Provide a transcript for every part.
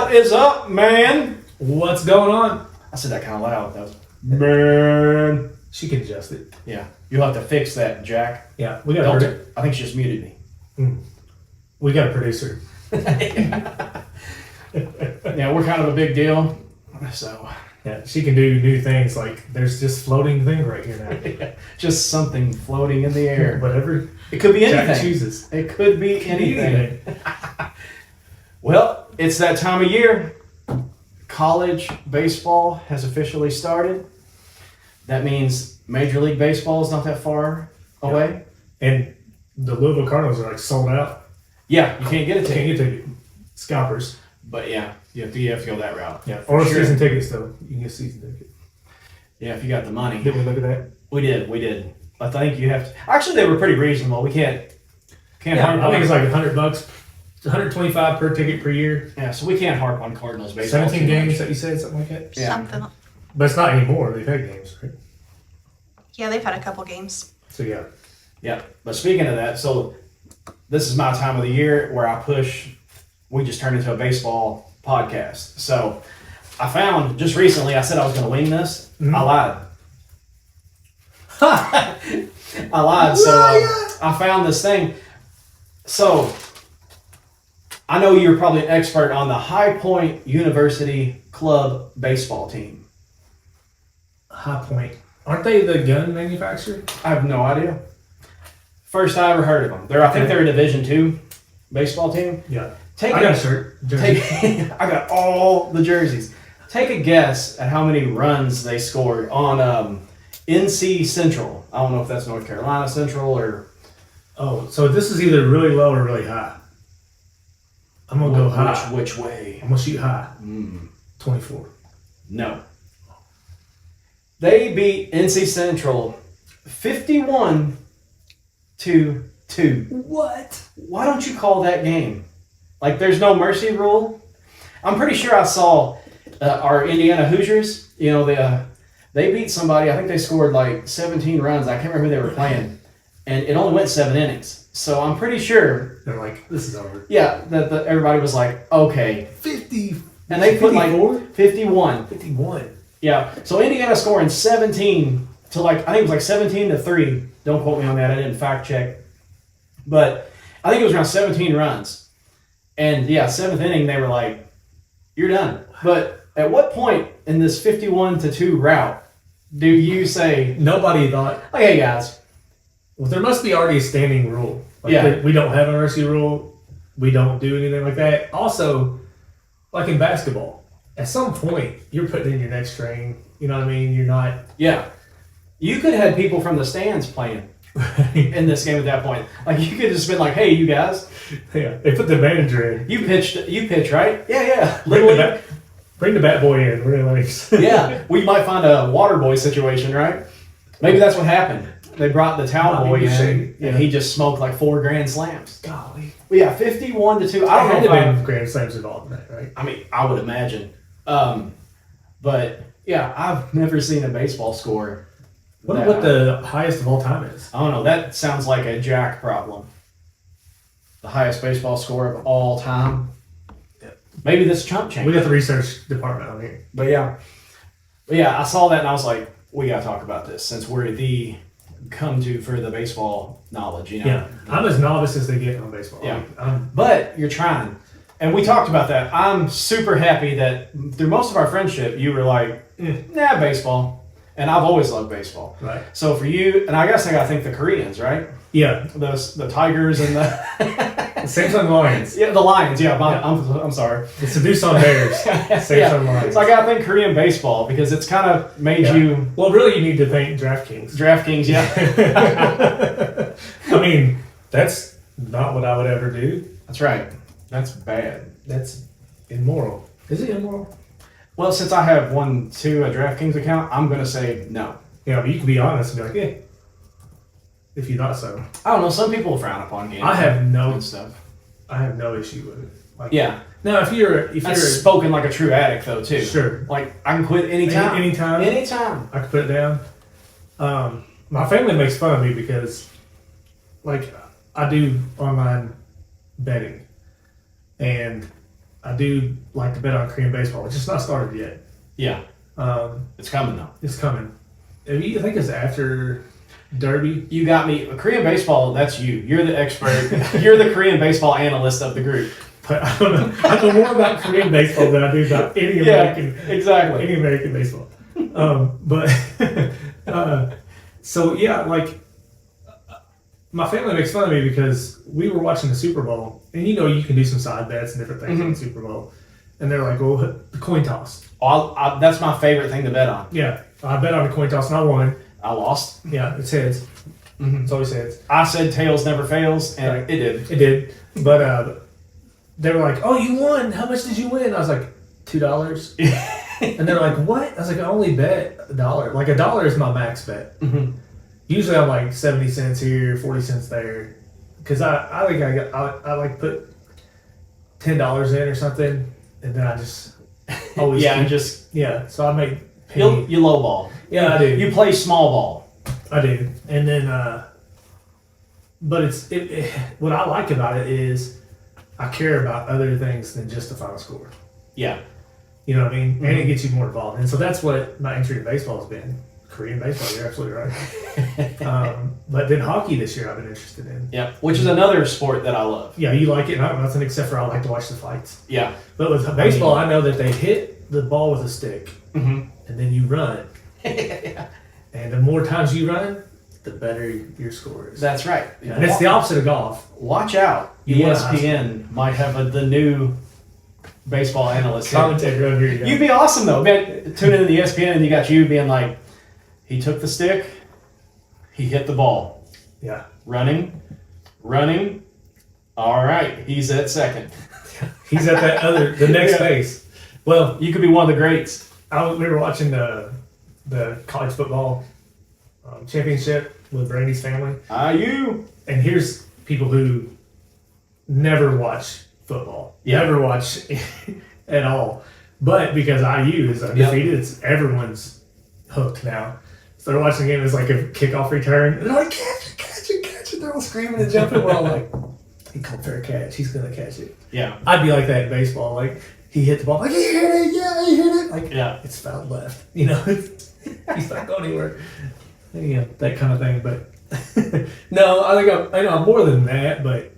What is up, man? What's going on? I said that kind of loud. That was, man. She can adjust it. Yeah. You'll have to fix that, Jack. Yeah, we got I think she just muted me. We got a producer. Yeah, we're kind of a big deal. So Yeah, she can do new things like there's this floating thing right here now. just something floating in the air. Whatever It could be anything. Jack chooses. It could be anything. Well, it's that time of year. College baseball has officially started. That means Major League Baseball is not that far away. And the Louisville Cardinals are like sold out. Yeah, you can't get a Can't ticket. get ticket. Scalpers. But yeah, you have to go that route. Yeah. Or Sure. season tickets though. You can get season ticket. Yeah, if you got the money. Did we look at that? We did. I think you have to. Actually, they were pretty reasonable. We can't harp I think it's on. like $100, $125 per ticket per year. Yeah, so we can't harp on Cardinals baseball. 17 too games much. that you said, something like that. Yeah. Something. But it's not anymore. They've had games, right? Yeah, they've had a couple games. So yeah. Yeah, but speaking of that, so this is my time of the year where I push. We just turned into a baseball podcast. So I found just recently. I said I was going to wing this. Mhm. I lied. I lied. So I found this thing. So I know you're probably an expert on the High Point University Club baseball team. High Point. Aren't they the gun manufacturer? I have no idea. First I ever heard of them. I think they're a Division II baseball team. Yeah. Take I got a shirt. Jersey. I got all the jerseys. Take a guess at how many runs they scored on NC Central. I don't know if that's North Carolina Central or Oh, so this is either really low or really high. I'm gonna go high. which way. I'm gonna shoot high. Mm, 24. no. They beat NC Central 51-2. What? Why don't you call that game? Like, there's no mercy rule. I'm pretty sure I saw our Indiana Hoosiers. You know, they beat somebody. I think they scored like 17 runs. I can't remember who they were playing, and it only went 7 innings. So I'm pretty sure. They're like, this is over. Yeah, that everybody was like, okay, 50. and they put 54? like 51. 51. Yeah, so Indiana scoring 17 to like I think it was like 17-3. Don't quote me on that. I didn't fact check, but I think it was around 17 runs. And yeah, 7th inning, they were like, you're done. But at what point in this 51-2 route do you say, Nobody thought. okay, guys, Well, there must be already a standing rule. Like Yeah. We don't have a mercy rule. We don't do anything like that. Also, like in basketball, at some point, you're putting in your next string. You know what I mean? You're not. yeah, you could have had people from the stands playing in this game at that point. Like, you could have just been like, hey, you guys, Yeah. They put the manager in. you pitch, right? Yeah. Bring the bat boy in. We're like. Yeah, we might find a water boy situation, right? Maybe that's what happened. They brought the towel boy in, and he just smoked like 4 grand slams. Golly. But yeah, 51-2. I I had don't to know. been grand slams involved in that, right? I mean, I would imagine. But yeah, I've never seen a baseball score. Wonder that what high. the highest of all time is. I don't know. That sounds like a Jack problem. The highest baseball score of all time. Maybe this chump change. We got the research department on here. But yeah, I saw that and I was like, we gotta talk about this since we're the come-to for the baseball knowledge, you know. Yeah, I'm as novice as they get on baseball. Yeah. I'm, But you're trying. And we talked about that. I'm super happy that through most of our friendship, you were like, nah, baseball. And I've always loved baseball. right. So for you, and I guess I gotta thank the Koreans, right? Yeah, The Tigers and the Samsung Lions. yeah, the Lions. Yeah, I'm sorry. The Seduson Bears. Samsung Yeah. Lions. So I gotta thank Korean baseball because it's kind of made Yeah. you Well, really, you need to thank DraftKings. DraftKings. Yeah, I mean, that's not what I would ever do. that's right. That's bad. That's immoral. Is it immoral? Well, since I have a DraftKings account, I'm gonna say no. Yeah, but you can be honest and be like, if you thought so. I don't know. Some people frown upon games. I have no, and stuff. I have no issue with it. Like, Yeah, now if you're that's spoken like a true addict, though, too. sure, Like I can quit anytime. anytime, Anytime. I could put it down. My family makes fun of me because, like, I do online betting, and I do like to bet on Korean baseball, which is not started yet. Yeah, it's coming though. It's coming. I think it's after Derby. You got me. Korean baseball, that's you. You're the expert. You're the Korean baseball analyst of the group. But I don't know. I know more about Korean baseball than I do about any American baseball. But so yeah, like my family makes fun of me because we were watching the Super Bowl, and you can do some side bets and different things in the Super Bowl, and they're like, "Well, the coin toss." That's my favorite thing to bet on. Yeah, I bet on the coin toss, and I won. I lost. Yeah, it's heads. It's always heads. I said tails never fails, and Right. it did. It did, but they were like, "Oh, you won! How much did you win?" I was like, $2. And they're like, "What?" I was like, "I only bet $1. Like $1 is my max bet. Usually I'm like 70 cents here, 40 cents there, because I think I like put $10 in or something, and then I just always So I make penny. You lowball. Yeah, I do. You play small ball. I do, and then but what I like about it is I care about other things than just the final score. Yeah. You know what I mean? And it gets you more involved. And so that's what my entry to baseball has been. Korean baseball, you're absolutely right. But then hockey this year I've been interested in. Yeah, which is another sport that I love. Yeah, you like it. Nothing except for I like to watch the fights. Yeah. But with baseball, I know that they hit the ball with a stick, and then you run. And the more times you run, the better your score is. That's right. And it's the opposite of golf. Watch out. ESPN might have the new baseball analyst. Commentator under you. You'd be awesome though. Man, tune into the ESPN and you got you being like, he took the stick, he hit the ball. Yeah. Running. All right, he's at second. He's at the next base. Well, You could be one of the greats. we were watching the college football championship with Brandy's family. You. And here's people who never watch football. Yeah. Never watch at all. But because IU is undefeated, it's everyone's hooked now. So they're watching the game as like a kickoff return. And they're like, catch it. They're all screaming and jumping. We're all like, he called for a catch. He's going to catch it. Yeah. I'd be like that in baseball. Like, he hit the ball. Like, he hit it. Yeah, he hit it. Like, Yeah. it's fouled left. He's not going anywhere. Yeah, that kind of thing. But no, I think I'm more than that, but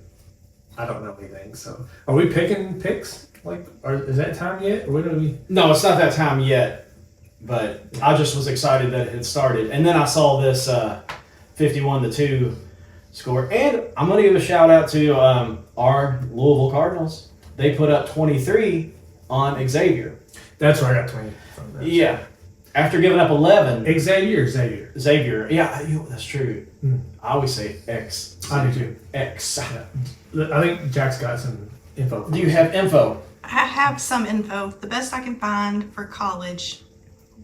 I don't know anything. So, are we picking picks? Like, is that time yet? Or when are we? No, it's not that time yet. But I just was excited that it had started. And then I saw this 51-2 score. And I'm going to give a shout out to our Louisville Cardinals. They put up 23 on Xavier. That's where I got 20 from. That. Yeah. After giving up 11. Xavier. Yeah, that's true. I always say X. I do too. X. Yeah. I think Jack's got some info. Do you have info? I have some info. The best I can find for college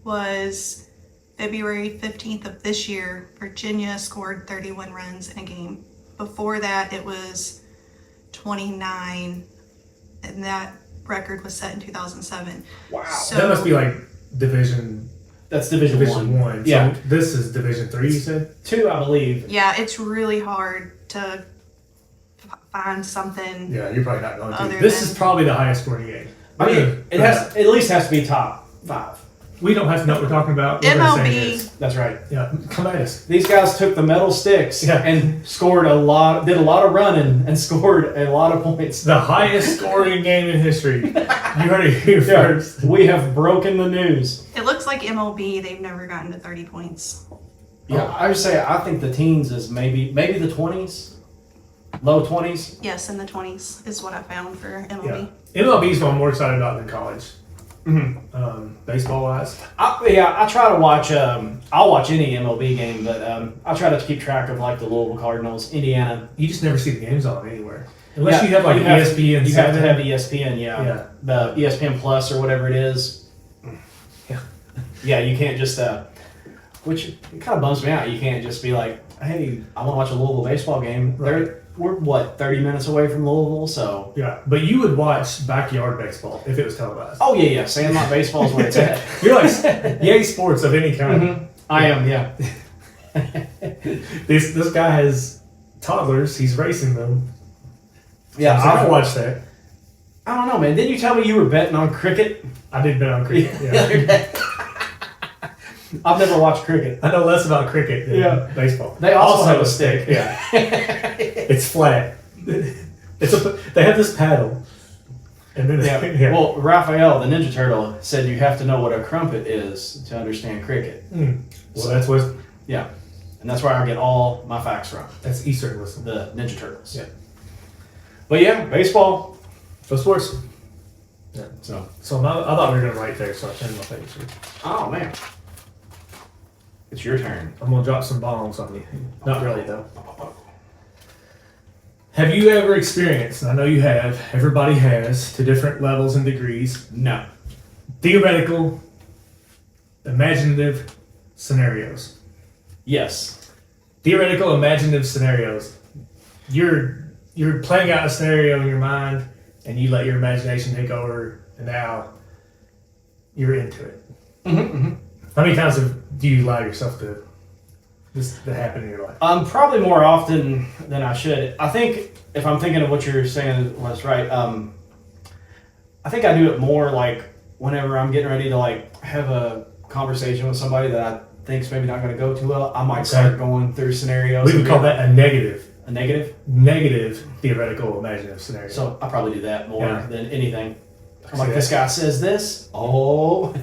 was February 15th of this year. Virginia scored 31 runs in a game. Before that, it was 29, and that record was set in 2007. Wow. So That must be like Division That's Division 1. Yeah. So this is Division 3, you said? 2, I believe. yeah, it's really hard to find something. Yeah, you're probably not going Other to. This than- is probably the highest scoring game. I mean, it has at least has to be top 5. We don't have to know what we're talking about. We're gonna say it MLB. is. That's right. Yeah, come at us. These guys took the metal sticks Yeah. and scored did a lot of running and scored a lot of points. The highest scoring game in history. You heard it here Yeah, first. we have broken the news. It looks like MLB, they've never gotten to 30 points. Yeah, I would say I think the teens is maybe the 20s, low 20s. Yes, in the 20s is what I found for Yeah. MLB. MLB is what I'm more excited about than college. Baseball wise. I try to watch. I'll watch any MLB game, but I try to keep track of like the Louisville Cardinals, Indiana. You just never see the games on anywhere. Unless Yeah, you have like ESPN. You have to have ESPN, Yeah. the ESPN Plus or whatever it is. Yeah. Yeah, you can't just. Which it kind of bums me out. You can't just be like, hey, I want to watch a Louisville baseball game. Right. We're what 30 minutes away from Louisville, so. Yeah, but you would watch backyard baseball if it was televised. Oh yeah. Sandlot baseball is where it's at. You're like yay sports of any kind. I am, yeah. This guy has toddlers. He's racing them. Yeah, I don't watch that. I don't know, man. Didn't you tell me you were betting on cricket? I did bet on cricket. The Yeah. other day. I've never watched cricket. I know less about cricket than baseball. They also have a stick. Yeah. It's flat. They have this paddle. And then Yeah. Well, Raphael, the Ninja Turtle, said you have to know what a crumpet is to understand cricket. Well, that's what. Yeah. And that's where I get all my facts from. That's Eastern wisdom. The Ninja Turtles. Yeah. But yeah, baseball. Go sports. So. So I thought we were gonna write there, so I changed my page. Oh man. It's your turn. I'm gonna drop some bombs on you. Not really though. Have you ever experienced, and I know you have, everybody has, to different levels and degrees, No. theoretical, imaginative scenarios? Yes. Theoretical, imaginative scenarios. You're playing out a scenario in your mind, and you let your imagination take over, and now you're into it. How many times do you allow yourself to happen in your life? Probably more often than I should. I think if I'm thinking of what you're saying was right, I think I do it more like whenever I'm getting ready to like have a conversation with somebody that I think's maybe not going to go too well. I might start going through scenarios. We would call that a negative. A negative? Negative theoretical imaginative scenario. So I probably do that more than anything. I'm like, See this guy says this, oh,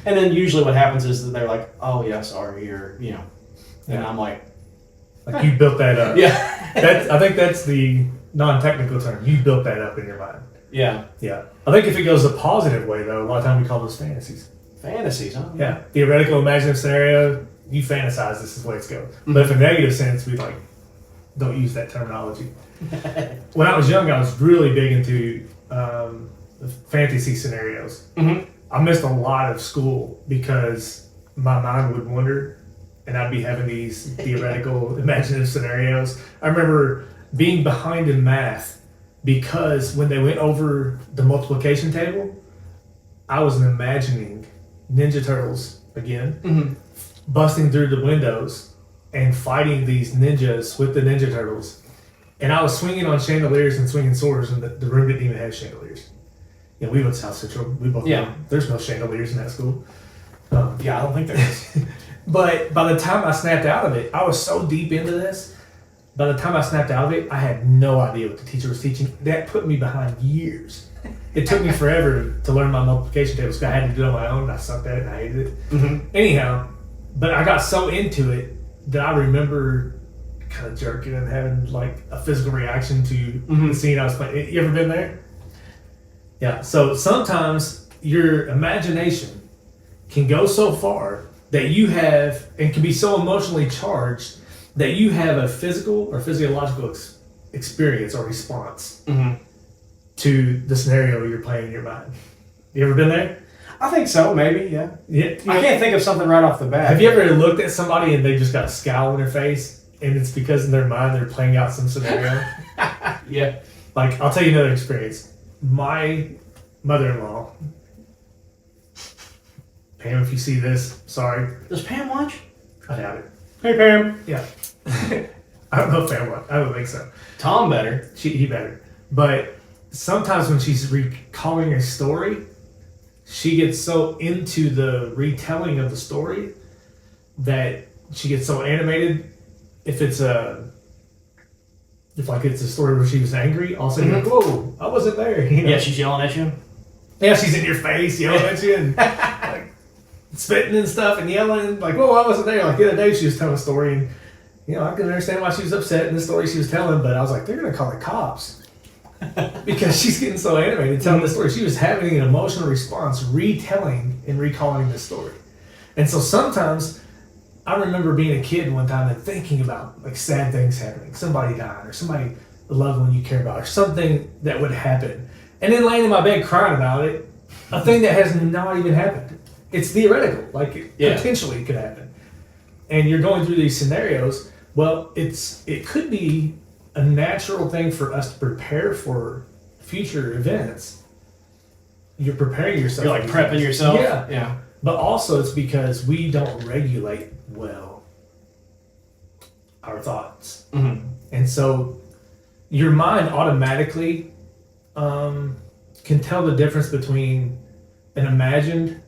and then usually what happens is that they're like, oh yeah, sorry, or and I'm like you built that up. Yeah. I think that's the non-technical term. You built that up in your mind. Yeah. Yeah. I think if it goes the positive way, though, a lot of times we call those fantasies. Fantasies, huh? Yeah. Theoretical, imaginative scenario, you fantasize this is the way it's going. But if a negative sense, we don't use that terminology. When I was young, I was really big into fantasy scenarios. I missed a lot of school because my mind would wander and I'd be having these theoretical, imaginative scenarios. I remember being behind in math because when they went over the multiplication table, I was imagining Ninja Turtles again, busting through the windows and fighting these ninjas with the Ninja Turtles. And I was swinging on chandeliers and swinging swords, and the room didn't even have chandeliers. Yeah, we went to South Central. We both know there's no chandeliers in that school. Yeah, I don't think there is. But by the time I snapped out of it, I was so deep into this. By the time I snapped out of it, I had no idea what the teacher was teaching. That put me behind years. It took me forever to learn my multiplication tables because I had to do it on my own. And I sucked at it and I hated it. Anyhow, but I got so into it that I remember kind of jerking and having like a physical reaction to the scene I was playing. You ever been there? Yeah. So sometimes your imagination can go so far that you have, and can be so emotionally charged that you have a physical or physiological experience or response to the scenario you're playing in your mind. You ever been there? I think so, maybe, yeah. I can't think of something right off the bat. Have you ever looked at somebody and they just got a scowl on their face, and it's because in their mind they're playing out some scenario? Yeah. Like, I'll tell you another experience. My mother-in-law, Pam, if you see this, sorry. Does Pam watch? I doubt it. Hey, Pam. Yeah. I don't know if Pam would. I don't think so. Tom better. He better. But sometimes when she's recalling a story, she gets so into the retelling of the story that she gets so animated. If it's a story where she was angry, all of a sudden you're like, whoa, I wasn't there. You know? Yeah, she's yelling at you. Yeah, she's in your face, yelling at you, and like spitting and stuff, and yelling, like, whoa, I wasn't there. Like the other day, she was telling a story, and I can understand why she was upset in the story she was telling, but I was like, they're gonna call the cops because she's getting so animated telling the story. She was having an emotional response, retelling and recalling the story. And so sometimes I remember being a kid one time and thinking about like sad things happening, somebody dying, or somebody, a loved one you care about, or something that would happen, and then laying in my bed crying about it, a thing that has not even happened. It's theoretical, like potentially could happen. And you're going through these scenarios. Well, it could be a natural thing for us to prepare for future events. You're preparing yourself. You're like prepping yourself. Yeah. But also it's because we don't regulate well our thoughts. And so your mind automatically can tell the difference between an imagined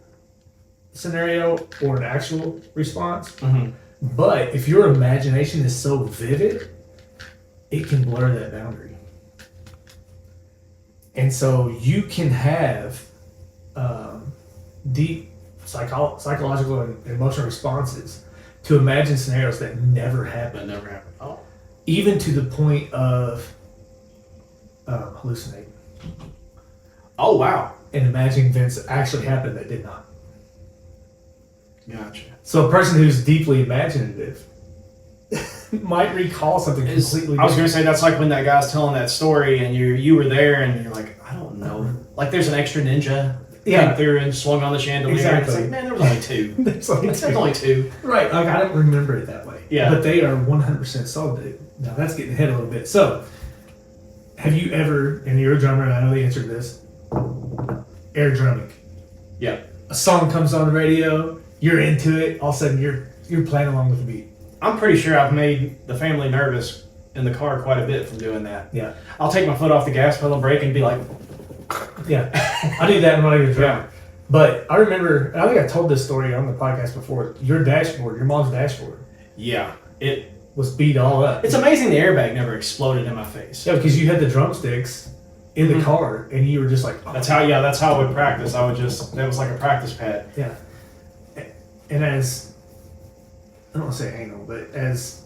scenario or an actual response. Mm-hmm. But if your imagination is so vivid, it can blur that boundary. And so you can have deep psychological and emotional responses to imagined scenarios that never happen. That never happened. Oh. Even to the point of hallucinating Oh, wow. and imagining events that actually happened that did not. Gotcha. So a person who's deeply imaginative might recall something completely I was going different. to say, that's like when that guy's telling that story and you were there and you're like, I don't know. Like there's an extra ninja Yeah. came through and swung on the chandelier. Exactly. It's like, man, there was only two. There's only There's two. only two. Right, like I don't remember it that way. Yeah. But they are 100% solid. Now that's getting ahead a little bit. So, have you ever, and you're a drummer, and I know the answer to this, air drumming? Yeah. A song comes on the radio, you're into it, all of a sudden you're playing along with the beat. I'm pretty sure I've made the family nervous in the car quite a bit from doing that. Yeah. I'll take my foot off the gas pedal, brake, and be like, Yeah. I do that when I was a drummer. yeah. But I remember, and I think I told this story on the podcast before, your dashboard, your mom's dashboard, Yeah. was beat all up. It's amazing the airbag never exploded in my face. Yeah, because you had the drumsticks in the Mhm. car, and you were just like, oh. That's how I would practice. I would just, that was like a practice pad. Yeah. And as, I don't want to say anal, but as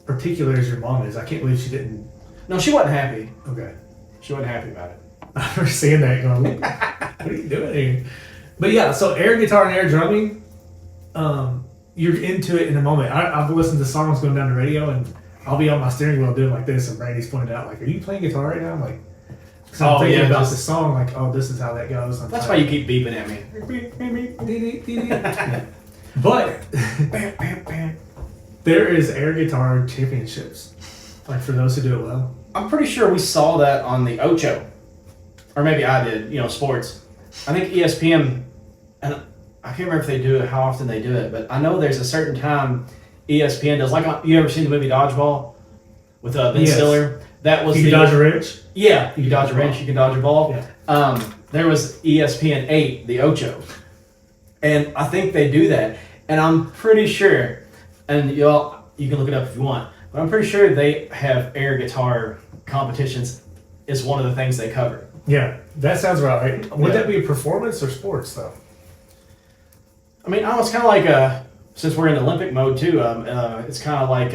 particular as your mom is, I can't believe she didn't. No, she wasn't happy. Okay. She wasn't happy about it. I remember seeing that going, what are you doing here? But yeah, so air guitar and air drumming, you're into it in a moment. I've listened to songs going down the radio, and I'll be on my steering wheel doing like this, and Brandy's pointed out, like, are you playing guitar right now? I'm like, because I'm Oh, thinking yeah, about just- the song, like, oh, this is how that goes. I'm That's tired. why you keep beeping at me. Beep, beep, beep. Yeah. But Bam, bam, bam. there is air guitar championships, like for those who do it well. I'm pretty sure we saw that on the Ocho. Or maybe I did, sports. I think ESPN, and I can't remember if they do it, how often they do it, but I know there's a certain time ESPN does, like, you ever seen the movie Dodgeball with Ben Yes. Stiller? That was You can dodge a wrench. Yeah, you can dodge a wrench, you can dodge a ball. Yeah. There was ESPN 8, the Ocho. And I think they do that. And I'm pretty sure, and you can look it up if you want, but I'm pretty sure they have air guitar competitions is one of the things they cover. Yeah, that sounds right. Would Yeah. that be a performance or sports though? I mean, it's kind of like, since we're in Olympic mode too, it's kind of like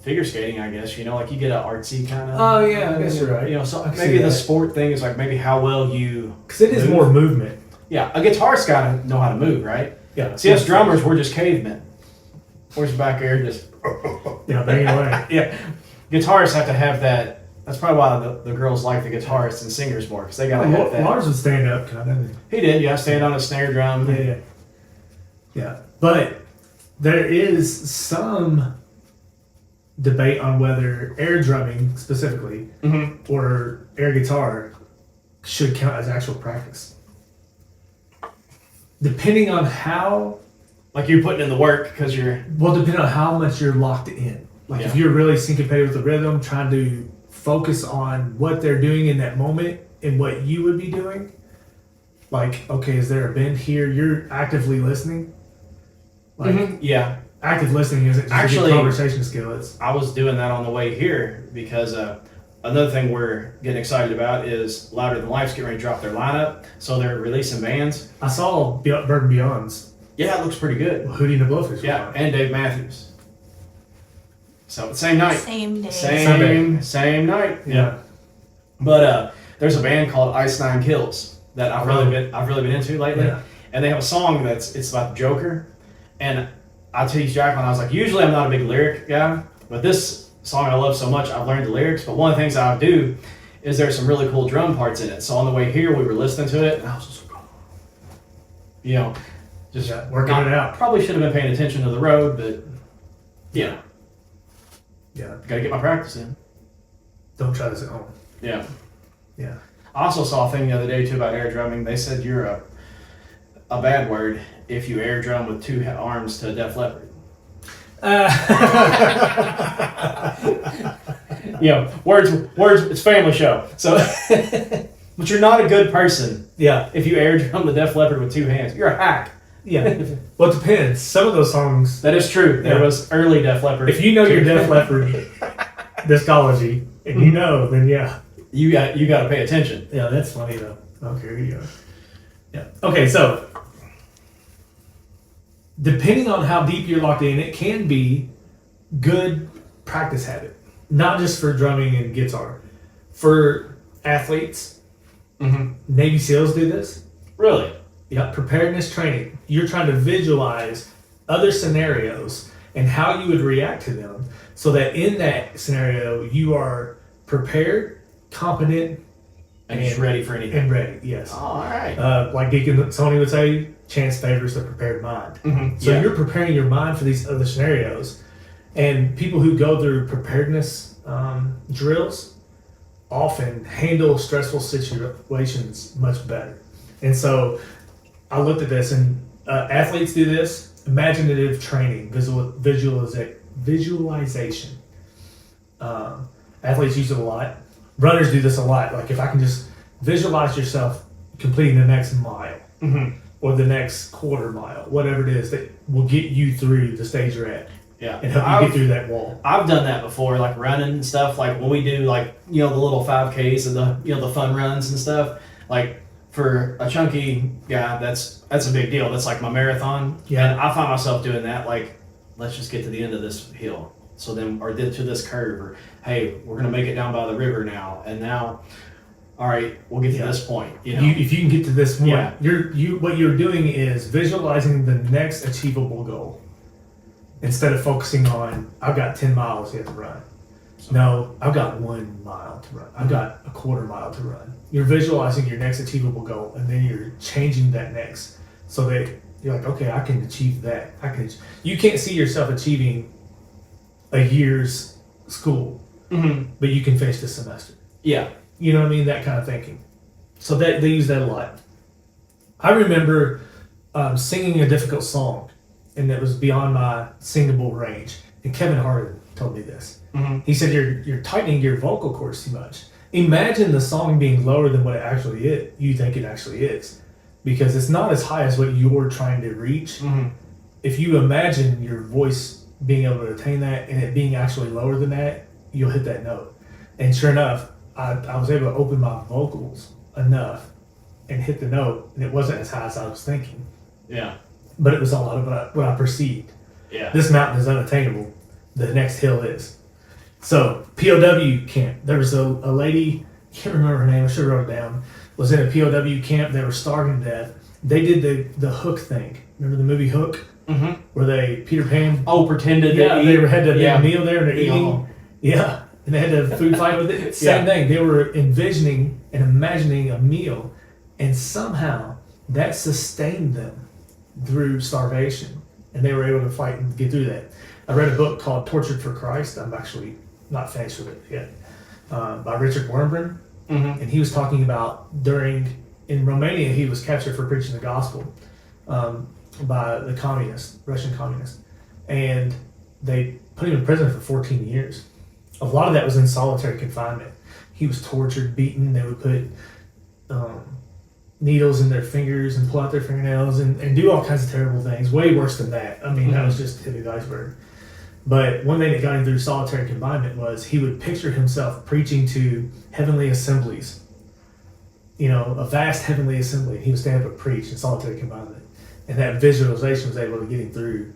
figure skating, I guess. Like you get an artsy kind of. Oh yeah, I guess you're right. So I can maybe see the that. sport thing is like maybe how well you. Because it is move. more movement. Yeah, a guitarist got to know how to move, right? Yeah. See, us drummers, we're just cavemen. We're just back there, just. Yeah, bang away. Yeah, guitarists have to have that. That's probably why the girls like the guitarists and singers more, because they got to have that. Lars would stand up, kind of. He did, yeah, stand on a snare drum. Yeah. But there is some debate on whether air drumming specifically Mm-hmm. or air guitar should count as actual practice. Depending on how, Like you're putting in the work because you're. depending on how much you're locked in. Like if Yeah. you're really syncopated with the rhythm, trying to focus on what they're doing in that moment and what you would be doing. Like, okay, is there a bend here? You're actively listening. Like, Yeah, active listening isn't just Actually- a good conversation skill. It's I was doing that on the way here because another thing we're getting excited about is Louder Than Life's getting ready to drop their lineup, so they're releasing bands. I saw Bird and Beyond's Yeah, it looks pretty good. Hootie and the Blowfish. Yeah, and Dave Matthews. So same night, Same day. same night. Yeah. But there's a band called Ice Nine Kills that I've really been into lately, Yeah. and they have a song it's about the Joker. And I teased Jacqueline, I was like, usually I'm not a big lyric guy, but this song I love so much, I've learned the lyrics. But one of the things I do is there's some really cool drum parts in it. So on the way here, we were listening to it, and I was just, just Yeah, working it out. Probably should have been paying attention to the road, but Yeah. got to get my practice in. Don't try this at home. Yeah. Yeah. I also saw a thing the other day too about air drumming. They said you're a bad word if you air drum with two arms to Def Leppard. Uh, Words. It's family show. So But you're not a good person Yeah. if you air drum the Def Leppard with two hands. You're a hack. Yeah. Well, it depends. Some of those songs, That is true. There Yeah. was early Def Leppard. if you know your Def Leppard discology, and you know, then yeah. you got to pay attention. Yeah, that's funny though. Okay, here you go. Yeah. Okay, so depending on how deep you're locked in, it can be good practice habit. Not just for drumming and guitar. For athletes, Navy SEALs do this. Really? Yeah, preparedness training. You're trying to visualize other scenarios and how you would react to them so that in that scenario you are prepared, competent, And just ready for anything. and ready. Yes. Oh, all right. Like Deacon Sony would say, chance favors the prepared mind. So Yeah. you're preparing your mind for these other scenarios. And people who go through preparedness drills often handle stressful situations much better. And so I looked at this, and athletes do this. Imaginative training, visualization. Athletes use it a lot. Runners do this a lot. Like if I can just visualize yourself completing the next mile or the next quarter mile, whatever it is that will get you through the stage you're at Yeah. and help you get through that wall. I've done that before, like running and stuff. Like when we do, like, you know, the little 5Ks and the, you know, the fun runs and stuff. Like for a chunky guy, that's a big deal. That's like my marathon. Yeah. And I find myself doing that. Like, let's just get to the end of this hill. So then, or to this curve, or hey, we're gonna make it down by the river now. And now, all right, we'll get to this point. You know, If you can get to this point, Yeah. what you're doing is visualizing the next achievable goal instead of focusing on I've got 10 miles yet to run. No, I've got 1 mile to run. I've got a quarter mile to run. You're visualizing your next achievable goal, and then you're changing that next so that you're like, okay, I can achieve that. You can't see yourself achieving a year's school, but you can finish this semester. yeah. You know what I mean? That kind of thinking. So that they use that a lot. I remember singing a difficult song, and it was beyond my singable range. And Kevin Harden told me this. He said, "You're tightening your vocal cords too much. Imagine the song being lower than what it actually is. You think it actually is, because it's not as high as what you're trying to reach. If you imagine your voice being able to attain that and it being actually lower than that, you'll hit that note." And sure enough, I was able to open my vocals enough and hit the note, and it wasn't as high as I was thinking, Yeah. but it was a lot of what I perceived. Yeah. This mountain is unattainable. The next hill is. So POW camp. There was a lady, I can't remember her name. I should have wrote it down. Was in a POW camp. They were starving to death. They did the Hook thing. Remember the movie Hook, where Peter Pan. Oh, pretended. Yeah, to they eat. had to Yeah. be a meal there and they're Yeah. eating. Yeah, and they had a food fight with it. Same thing. They were envisioning and imagining a meal, and somehow that sustained them through starvation, and they were able to fight and get through that. I read a book called Tortured for Christ. I'm actually not finished with it yet, by Richard Wurmbrand, and he was talking about in Romania he was captured for preaching the gospel by the Russian communists, and they put him in prison for 14 years. A lot of that was in solitary confinement. He was tortured, beaten. They would put needles in their fingers and pull out their fingernails and do all kinds of terrible things. Way worse than that. I mean, that was just the tip of the iceberg. But one thing that got him through solitary confinement was he would picture himself preaching to heavenly assemblies. You know, a vast heavenly assembly. He would stand up and preach in solitary confinement. And that visualization was able to get him through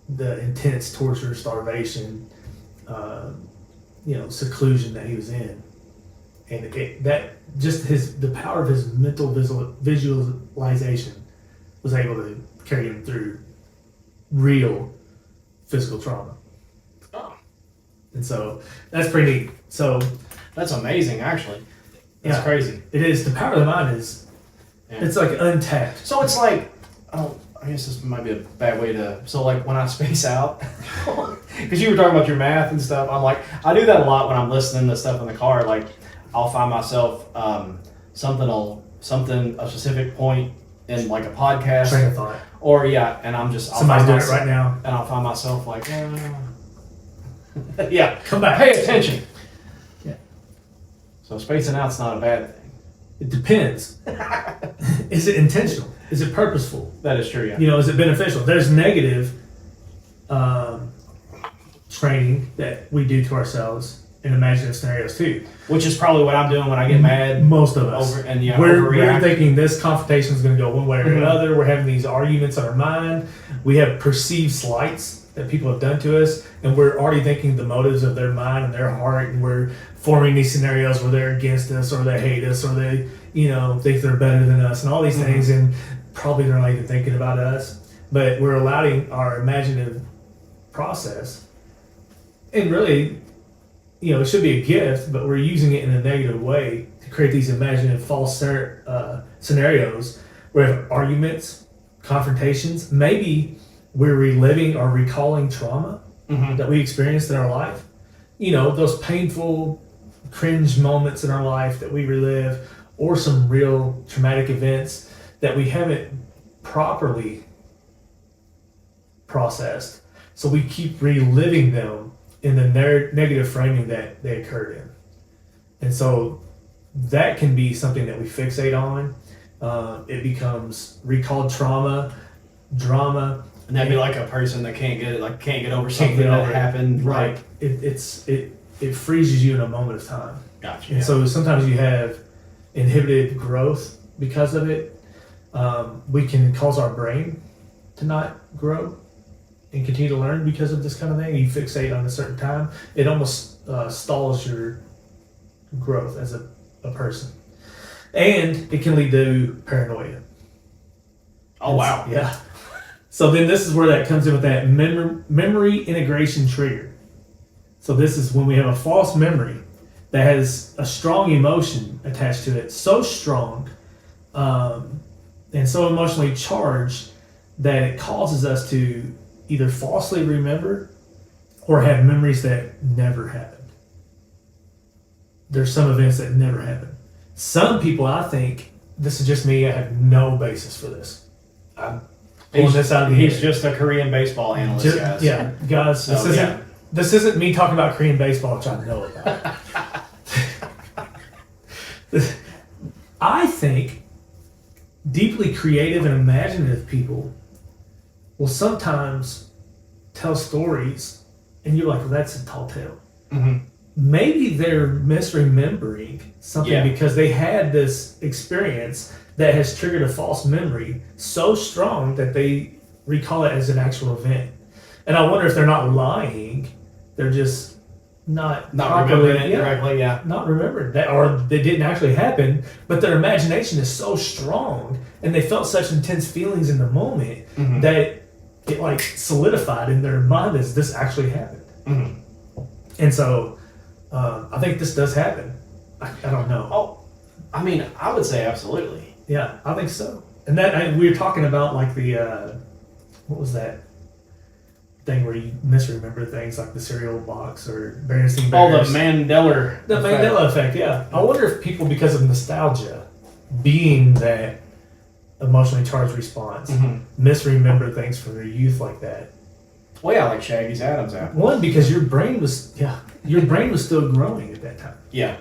the intense torture, starvation, seclusion that he was in. And the power of his mental visualization was able to carry him through real physical trauma. Oh. And so that's pretty neat. So That's amazing, actually. That's Yeah. crazy. it is, the power of the mind is, it's like untapped. So it's like, I guess this might be a bad way to. So like when I space out, because you were talking about your math and stuff, I'm like, I do that a lot when I'm listening to stuff in the car. Like I'll find myself a specific point in like a podcast, Train of thought. or and I'm just Somebody's doing it right now. and I'll find myself like, yeah, Come back. pay attention. Yeah. So spacing out's not a bad thing. It depends. Is it intentional? Is it purposeful? That is true, yeah. You know, is it beneficial? There's negative training that we do to ourselves in imaginative scenarios too. Which is probably what I'm doing when I get mad. Most of us. We're overreact. thinking this confrontation is going to go one way or another. We're having these arguments in our mind. We have perceived slights that people have done to us, and we're already thinking the motives of their mind and their heart, and we're forming these scenarios where they're against us or they hate us or they, you know, think they're better than us and all these things, and probably they're not even thinking about us. But we're allowing our imaginative process, and really, you know, it should be a gift, but we're using it in a negative way to create these imaginative false scenarios where we have arguments, confrontations. Maybe we're reliving or recalling trauma that we experienced in our life. You know, those painful, cringe moments in our life that we relive, or some real traumatic events that we haven't properly processed. So we keep reliving them in the negative framing that they occurred in. And so that can be something that we fixate on. It becomes recalled trauma, drama. And that'd be like a person that can't get over something that happened. Right. Like, it freezes you in a moment of time. Gotcha. And so sometimes you have inhibited growth because of it. We can cause our brain to not grow and continue to learn because of this kind of thing. You fixate on a certain time, it almost stalls your growth as a person. And it can lead to paranoia. Oh, wow. Yeah. So then this is where that comes in with that memory integration trigger. So this is when we have a false memory that has a strong emotion attached to it, so strong and so emotionally charged that it causes us to either falsely remember or have memories that never happened. There's some events that never happened. Some people, I think, this is just me, I have no basis for this. I'm pulling this out of the He's air. just a Korean baseball analyst, guys. Yeah, guys, this isn't me talking about Korean baseball, which I know about. I think deeply creative and imaginative people will sometimes tell stories, and you're like, well, that's a tall tale. Maybe they're misremembering something because they had this experience that has triggered a false memory so strong that they recall it as an actual event. And I wonder if they're not lying, they're just not remembering it correctly, not remembering that, or they didn't actually happen, but their imagination is so strong and they felt such intense feelings in the moment that it like solidified in their mind as this actually happened. And so I think this does happen. I don't know. Oh, I mean, I would say absolutely. Yeah, I think so. And that we were talking about like the what was that thing where you misremember things, like the cereal box or Berenstain Bears? The Mandela effect. Mandela effect, yeah. I wonder if people, because of nostalgia, being that emotionally charged response, misremember things from their youth like that. Well, yeah, like Shaggy's Adam's apple. One, because your brain was still growing at that time. Yeah.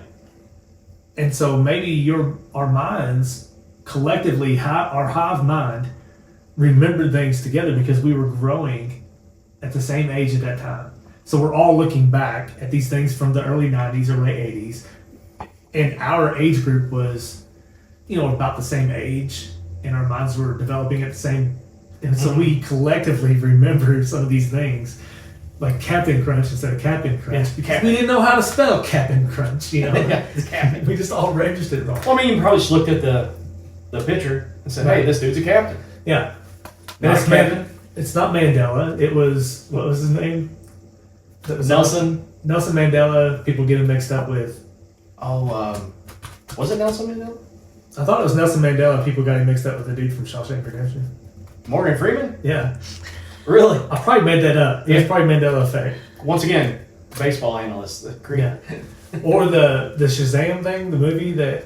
And so maybe our minds collectively, our hive mind, remembered things together because we were growing at the same age at that time. So we're all looking back at these things from the early 90s or late 80s. And our age group was, about the same age, and our minds were developing at the same. And so we collectively remember some of these things, like Captain Crunch instead of Captain Crunch, because we didn't know how to spell Captain Crunch, It's Captain. We just all registered it wrong. Well, I mean, you probably just looked at the picture and said, hey, this dude's a captain. Yeah. Not a captain. It's not Mandela. It was, what was his name? That was Nelson. Nelson Mandela. People get him mixed up with. Was it Nelson Mandela? I thought it was Nelson Mandela. People got him mixed up with the dude from Shawshank Redemption. Morgan Freeman? Yeah. Really? I probably made that up. It was probably Mandela effect. Once again, baseball analyst. Yeah. Or the Shazam thing, the movie that.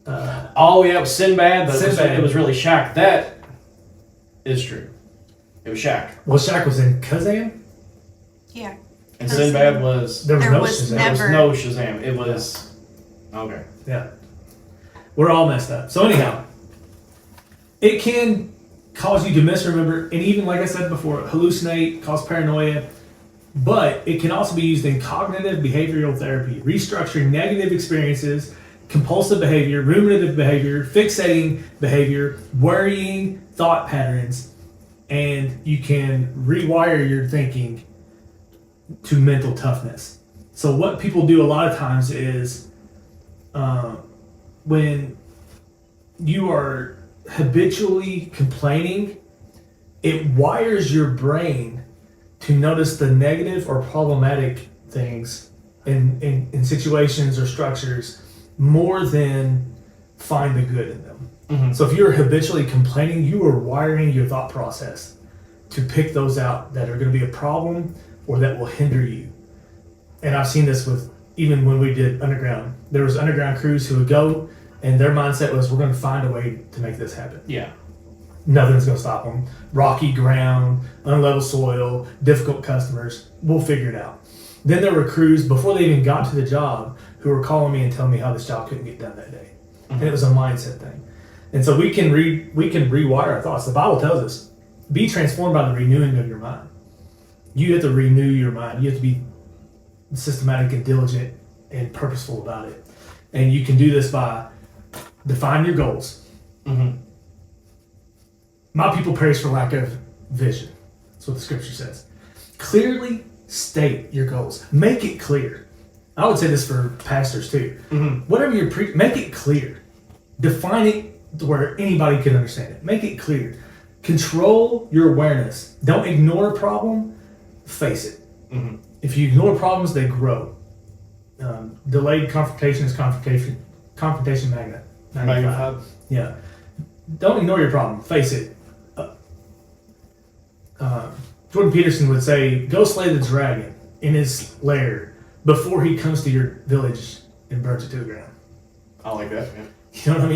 It was Sinbad, but Sinbad. It was really Shaq. That is true. It was Shaq. Well, Shaq was in Kazam? Yeah. And Sinbad was... There was There no was Shazam. never- There was no Shazam. It was... Okay. Yeah. We're all messed up. So anyhow, it can cause you to misremember, and even like I said before, hallucinate, cause paranoia. But it can also be used in cognitive behavioral therapy, restructuring negative experiences, compulsive behavior, ruminative behavior, fixating behavior, worrying thought patterns, and you can rewire your thinking to mental toughness. So what people do a lot of times is when you are habitually complaining, it wires your brain to notice the negative or problematic things in situations or structures more than find the good in them. Mm-hmm. So if you're habitually complaining, you are wiring your thought process to pick those out that are going to be a problem or that will hinder you. And I've seen this with, even when we did underground, there was underground crews who would go and their mindset was, we're going to find a way to make this happen. Yeah. Nothing's going to stop them. Rocky ground, unlevel soil, difficult customers, we'll figure it out. Then there were crews before they even got to the job who were calling me and telling me how this job couldn't get done that day. Mm-hmm. And it was a mindset thing. And so we can rewire our thoughts. The Bible tells us, be transformed by the renewing of your mind. You have to renew your mind. You have to be systematic and diligent and purposeful about it. And you can do this by defining your goals. Mm-hmm. My people perish for lack of vision. That's what the scripture says. Clearly state your goals. Make it clear. I would say this for pastors too. Mm-hmm. Whatever you're make it clear. Define it to where anybody can understand it. Make it clear. Control your awareness. Don't ignore a problem. Face it. Mm-hmm. If you ignore problems, they grow. Delayed confrontation is confrontation magnified. Yeah. Don't ignore your problem. Face it. Jordan Peterson would say, go slay the dragon in his lair before he comes to your village and burns it to the ground. I like that. Yeah. You know what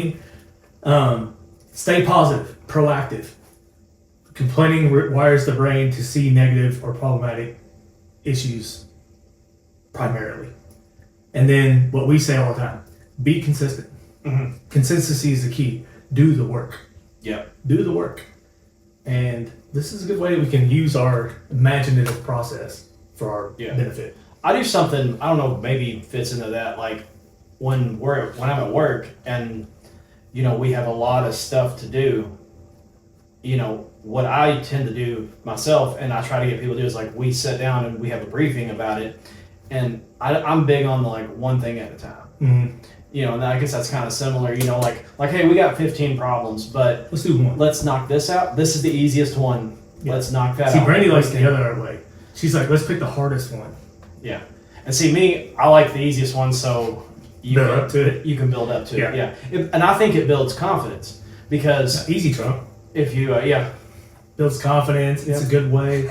I mean? Stay positive, proactive. Complaining wires the brain to see negative or problematic issues primarily. And then what we say all the time, be consistent. Mm-hmm. Consistency is the key. Do the work. Yeah. Do the work. And this is a good way we can use our imaginative process for our benefit. I do something, I don't know, maybe fits into that, like when I'm at work and, we have a lot of stuff to do, what I tend to do myself and I try to get people to do is like we sit down and we have a briefing about it, and I'm big on the one thing at a time. Mm-hmm. And I guess that's kind of similar, like, hey, we got 15 problems, but let's do one. Let's knock this out. This is the easiest one. Yeah. Let's knock that out. See, Brandy likes the other way. She's like, let's pick the hardest one. Yeah. And see, me, I like the easiest one, so you build up to it. You can build up to it. Yeah. And I think it builds confidence because easy, Trump. If you, builds confidence. It's a good way.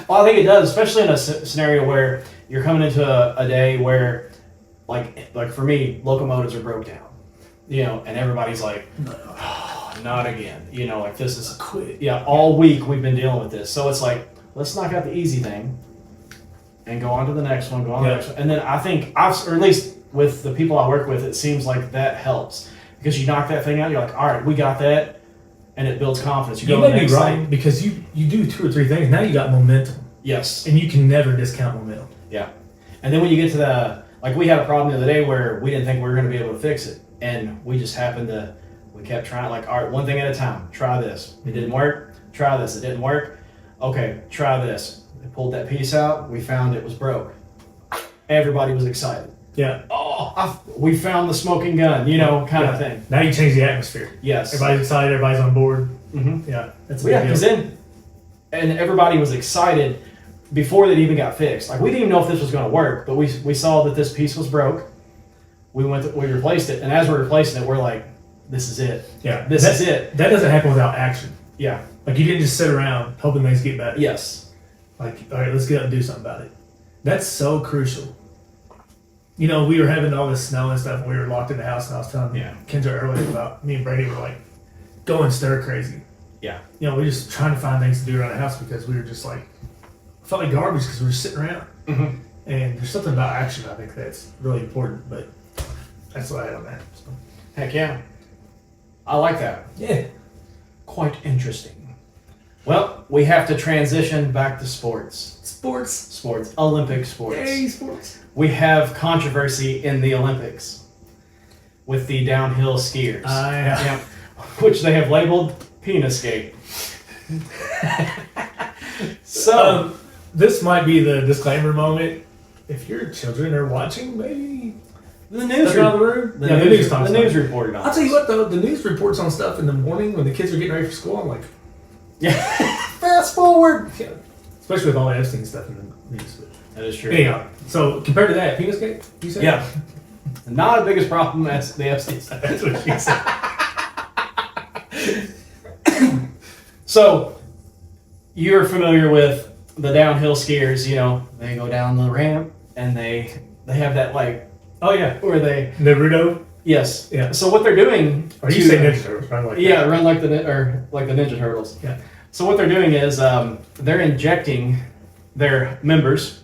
Well, I think it does, especially in a scenario where you're coming into a day where, like for me, locomotives are broke down, and everybody's like, oh, not again, like this is quit. Yeah, all week we've been dealing with this, so it's like let's knock out the easy thing, and go on to the next one, the next one, and then I think or at least with the people I work with, it seems like that helps because you knock that thing out, you're like, all right, we got that. And it builds confidence. You may be right because you do 2 or 3 things. Now you got momentum. Yes. And you can never discount momentum. Yeah. And then when you get to we had a problem the other day where we didn't think we were going to be able to fix it. And we just we kept trying, all right, one thing at a time. Try this. It didn't work. Try this. It didn't work. Okay, try this. They pulled that piece out. We found it was broke. Everybody was excited. Yeah. Oh, we found the smoking gun, kind of thing. Now you change the atmosphere. Yes. Everybody's excited. Everybody's on board. Mm-hmm. Yeah. That's because then, and everybody was excited before it even got fixed. We didn't even know if this was going to work, but we saw that this piece was broke. We replaced it, and as we're replacing it, we're like, this is it. Yeah. This is it. That doesn't happen without action. Yeah. You didn't just sit around hoping things get better. Yes. All right, let's get up and do something about it. That's so crucial. We were having all this snow and stuff, and we were locked in the house, and I was telling Kendra earlier about me and Brady were going stir crazy. Yeah. We were just trying to find things to do around the house because we were just felt like garbage because we were sitting around. Mm-hmm. And there's something about action I think that's really important, but that's what I had on that. So. Heck yeah. I like that. Yeah. Quite interesting. Well, we have to transition back to sports. Sports. Olympic sports. Yay, sports. We have controversy in the Olympics with the downhill skiers. Yeah. Which they have labeled penisgate. So, this might be the disclaimer moment. If your children are watching, maybe the news, step out of the room. the Yeah, news, talks the about news it. reported on I'll tell you this. what, though, the news reports on stuff in the morning when the kids are getting ready for school. I'm like, Yeah. Fast forward. yeah. Especially with all the Epstein stuff in the news. That is true. Anyhow, so compared to that, penis gate, you said? Yeah. Not as big as problem as the Epstein stuff. That's what she said. So, you're familiar with the downhill skiers, you know, they go down the ramp and they have that, like, Oh, yeah. where they, Naruto? yes. Yeah. So what they're doing, Or you say Ninja Turtles, right? Like yeah, run like the Ninja Turtles. Yeah. So what they're doing is they're injecting their members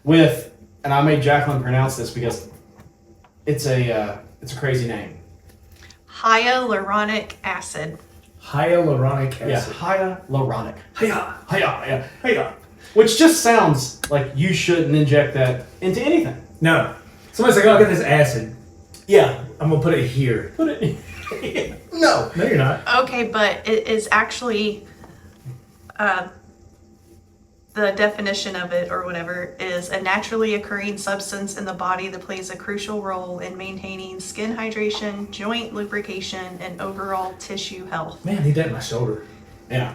with, and I made Jacqueline pronounce this because it's a crazy name. Hyaluronic acid. Hyaluronic acid. Yeah, hyaluronic. Hiya. Which just sounds like you shouldn't inject that into anything. No. Somebody's like, oh, I got this acid. Yeah. I'm going to put it here. Put it in. No. No, you're not. Okay, but it is actually the definition of it or whatever is a naturally occurring substance in the body that plays a crucial role in maintaining skin hydration, joint lubrication, and overall tissue health. Man, I need that in my shoulder. Yeah.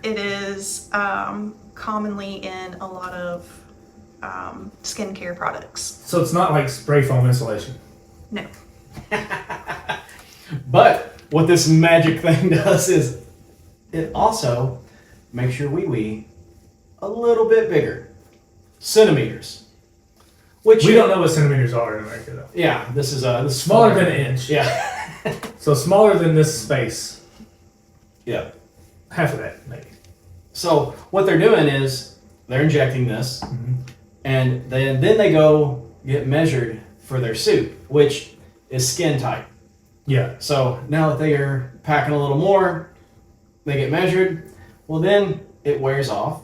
It is commonly in a lot of skincare products. So it's not like spray foam insulation. No. But what this magic thing does is it also makes your wee-wee a little bit bigger. Centimeters. Which We don't know what centimeters are in America, though. Yeah, this is Smaller than an inch. Yeah. So smaller than this space. Yeah. Half of that, maybe. So what they're doing is they're injecting this, and then they go get measured for their suit, which is skin tight. Yeah. So now that they are packing a little more, they get measured. Well, then it wears off.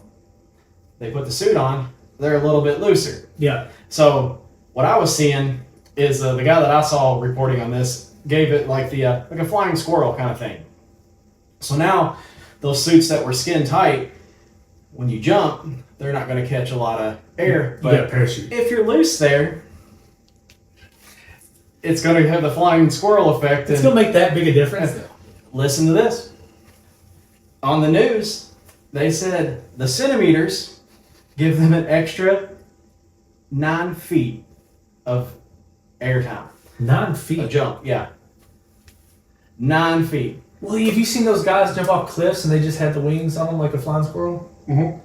They put the suit on. They're a little bit looser. Yeah. So what I was seeing is the guy that I saw reporting on this gave it like like a flying squirrel kind of thing. So now those suits that were skin tight, when you jump, they're not going to catch a lot of air. You But got a parachute. if you're loose there, it's going to have the flying squirrel effect. It's And going to make that big a difference. listen to this. On the news, they said the centimeters give them an extra 9 feet of air time. 9 A feet. jump, yeah. 9 feet. Well, have you seen those guys jump off cliffs and they just had the wings on them like a flying squirrel? Mm-hmm. And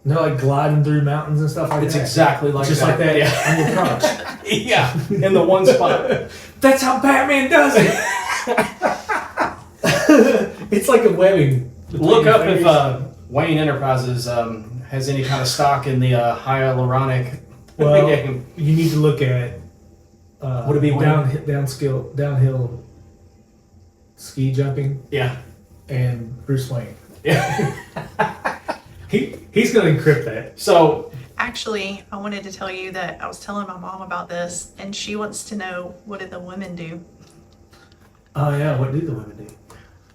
they're like gliding through mountains and stuff like It's that. exactly like Just that. like that Yeah. on your crotch. Yeah, in the one spot. That's how Batman does it. It's like a webbing. between Look your up fingers. if Wayne Enterprises has any kind of stock in the hyaluronic Well, game. you need to look at Would it be downhill ski jumping Yeah. and Bruce Wayne. Yeah. He's going to encrypt that. So, Actually, I wanted to tell you that I was telling my mom about this, and she wants to know, what did the women do? Oh yeah, what do the women do?